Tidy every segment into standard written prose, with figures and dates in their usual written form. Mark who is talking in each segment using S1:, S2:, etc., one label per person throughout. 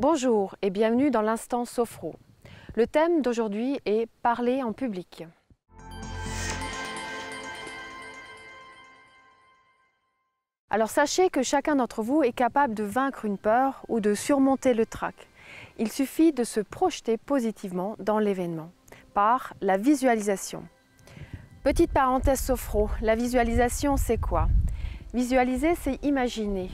S1: Bonjour et bienvenue dans l'Instant Sophro. Le thème d'aujourd'hui est « Parler en public ». Alors sachez que chacun d'entre vous est capable de vaincre une peur ou de surmonter le trac. Il suffit de se projeter positivement dans l'événement par la visualisation. Petite parenthèse sophro, la visualisation c'est quoi? Visualiser c'est imaginer.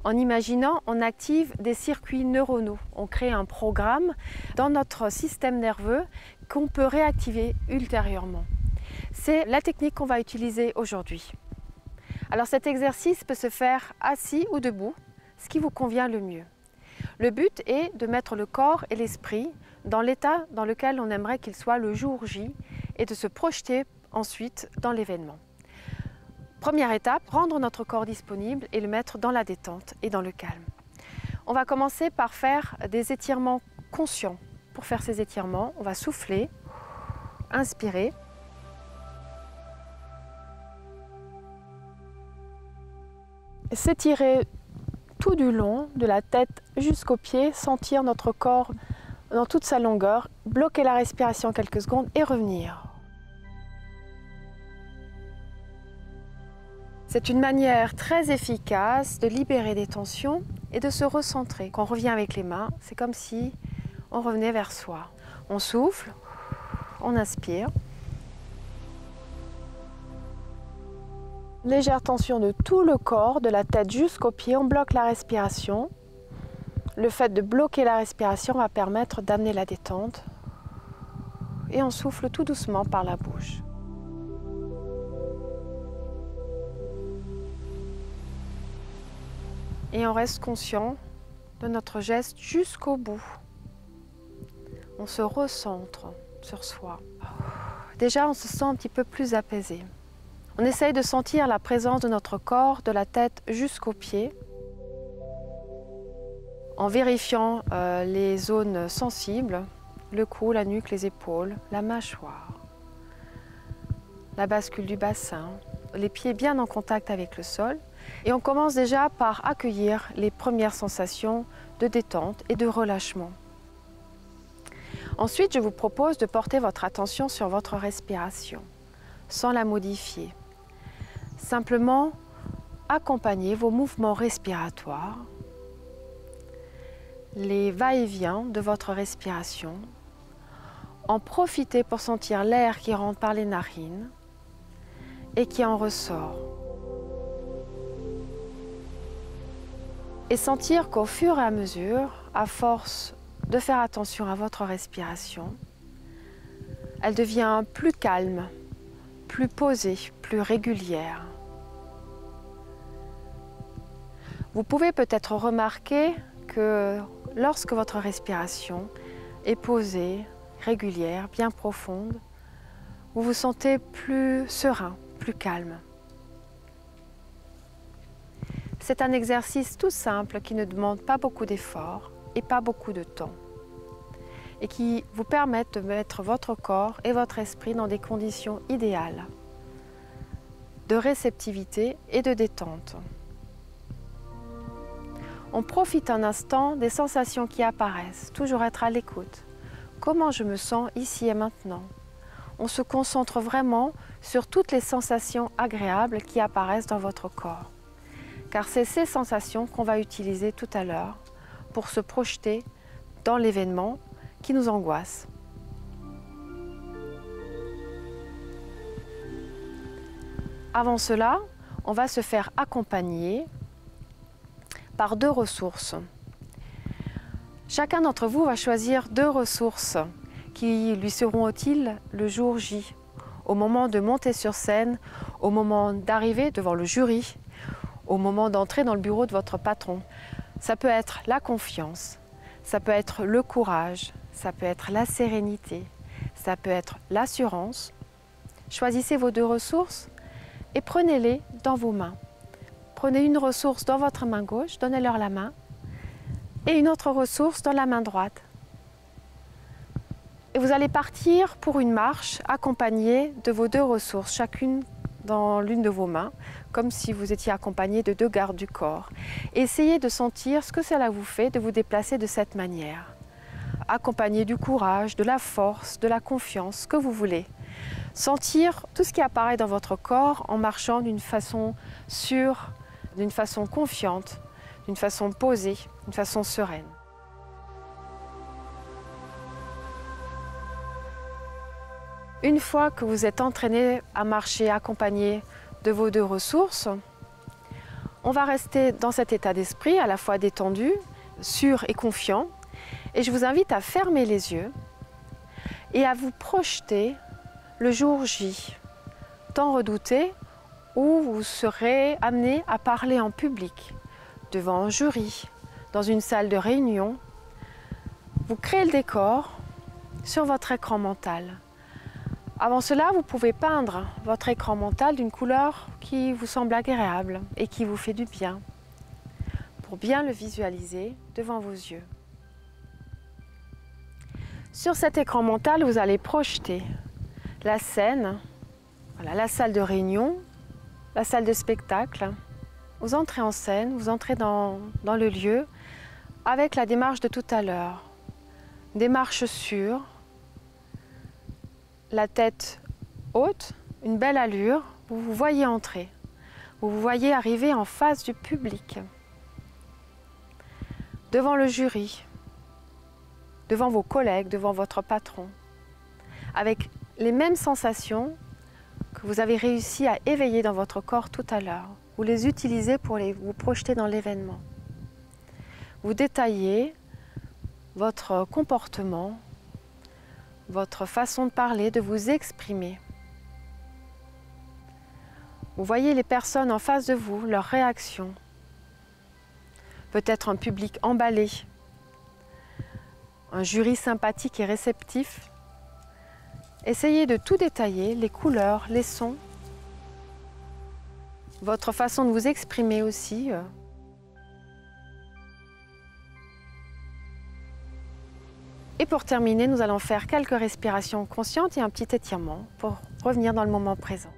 S1: En imaginant, on active des circuits neuronaux. On crée un programme dans notre système nerveux qu'on peut réactiver ultérieurement. C'est la technique qu'on va utiliser aujourd'hui. Alors cet exercice peut se faire assis ou debout, ce qui vous convient le mieux. Le but est de mettre le corps et l'esprit dans l'état dans lequel on aimerait qu'il soit le jour J et de se projeter ensuite dans l'événement. Première étape, rendre notre corps disponible et le mettre dans la détente et dans le calme. On va commencer par faire des étirements conscients. Pour faire ces étirements, on va souffler, inspirer. S'étirer tout du long, de la tête jusqu'aux pieds, sentir notre corps dans toute sa longueur, bloquer la respiration quelques secondes et revenir. C'est une manière très efficace de libérer des tensions et de se recentrer. Quand on revient avec les mains, c'est comme si on revenait vers soi. On souffle, on inspire. Légère tension de tout le corps, de la tête jusqu'aux pieds, on bloque la respiration. Le fait de bloquer la respiration va permettre d'amener la détente. Et on souffle tout doucement par la bouche. Et on reste conscient de notre geste jusqu'au bout. On se recentre sur soi. Déjà, on se sent un petit peu plus apaisé. On essaye de sentir la présence de notre corps, de la tête jusqu'aux pieds, en vérifiant les zones sensibles, le cou, la nuque, les épaules, la mâchoire, la bascule du bassin, les pieds bien en contact avec le sol. Et on commence déjà par accueillir les premières sensations de détente et de relâchement. Ensuite, je vous propose de porter votre attention sur votre respiration, sans la modifier. Simplement, accompagnez vos mouvements respiratoires, les va-et-vient de votre respiration. En profitez pour sentir l'air qui rentre par les narines et qui en ressort. Et sentir qu'au fur et à mesure, à force de faire attention à votre respiration, elle devient plus calme, plus posée, plus régulière. Vous pouvez peut-être remarquer que lorsque votre respiration est posée, régulière, bien profonde, vous vous sentez plus serein, plus calme. C'est un exercice tout simple qui ne demande pas beaucoup d'efforts et pas beaucoup de temps et qui vous permet de mettre votre corps et votre esprit dans des conditions idéales de réceptivité et de détente. On profite un instant des sensations qui apparaissent, toujours être à l'écoute. Comment je me sens ici et maintenant? On se concentre vraiment sur toutes les sensations agréables qui apparaissent dans votre corps. Car c'est ces sensations qu'on va utiliser tout à l'heure pour se projeter dans l'événement qui nous angoisse. Avant cela, on va se faire accompagner par deux ressources. Chacun d'entre vous va choisir deux ressources qui lui seront utiles le jour J, au moment de monter sur scène, au moment d'arriver devant le jury, au moment d'entrer dans le bureau de votre patron. Ça peut être la confiance, ça peut être le courage, ça peut être la sérénité, ça peut être l'assurance. Choisissez vos deux ressources et prenez-les dans vos mains. Prenez une ressource dans votre main gauche, donnez-leur la main, et une autre ressource dans la main droite. Et vous allez partir pour une marche accompagnée de vos deux ressources, chacune dans l'une de vos mains, comme si vous étiez accompagné de 2 gardes du corps. Essayez de sentir ce que cela vous fait de vous déplacer de cette manière. Accompagné du courage, de la force, de la confiance, ce que vous voulez. Sentir tout ce qui apparaît dans votre corps en marchant d'une façon sûre, d'une façon confiante, d'une façon posée, d'une façon sereine. Une fois que vous êtes entraîné à marcher accompagné de vos 2 ressources, on va rester dans cet état d'esprit à la fois détendu, sûr et confiant. Et je vous invite à fermer les yeux et à vous projeter le jour J, temps redouté où vous serez amené à parler en public, devant un jury, dans une salle de réunion. Vous créez le décor sur votre écran mental. Avant cela, vous pouvez peindre votre écran mental d'une couleur qui vous semble agréable et qui vous fait du bien, pour bien le visualiser devant vos yeux. Sur cet écran mental, vous allez projeter la scène, voilà, la salle de réunion, la salle de spectacle. Vous entrez en scène, vous entrez dans le lieu avec la démarche de tout à l'heure. Démarche sûre, la tête haute, une belle allure, vous vous voyez entrer. Vous vous voyez arriver en face du public, devant le jury, devant vos collègues, devant votre patron, avec les mêmes sensations que vous avez réussi à éveiller dans votre corps tout à l'heure. Vous les utilisez pour vous projeter dans l'événement. Vous détaillez votre comportement, votre façon de parler, de vous exprimer. Vous voyez les personnes en face de vous, leurs réactions. Peut-être un public emballé, un jury sympathique et réceptif. Essayez de tout détailler, les couleurs, les sons, votre façon de vous exprimer aussi. Et pour terminer, nous allons faire quelques respirations conscientes et un petit étirement pour revenir dans le moment présent.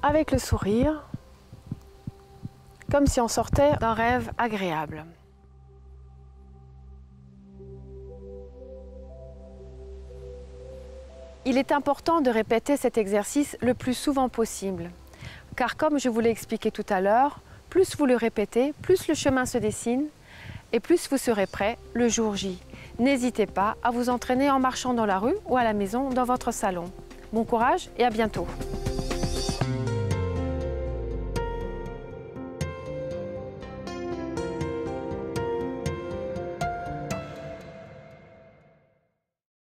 S1: Avec le sourire, comme si on sortait d'un rêve agréable. Il est important de répéter cet exercice le plus souvent possible, car comme je vous l'ai expliqué tout à l'heure, plus vous le répétez, plus le chemin se dessine et plus vous serez prêt le jour J. N'hésitez pas à vous entraîner en marchant dans la rue ou à la maison dans votre salon. Bon courage et à bientôt!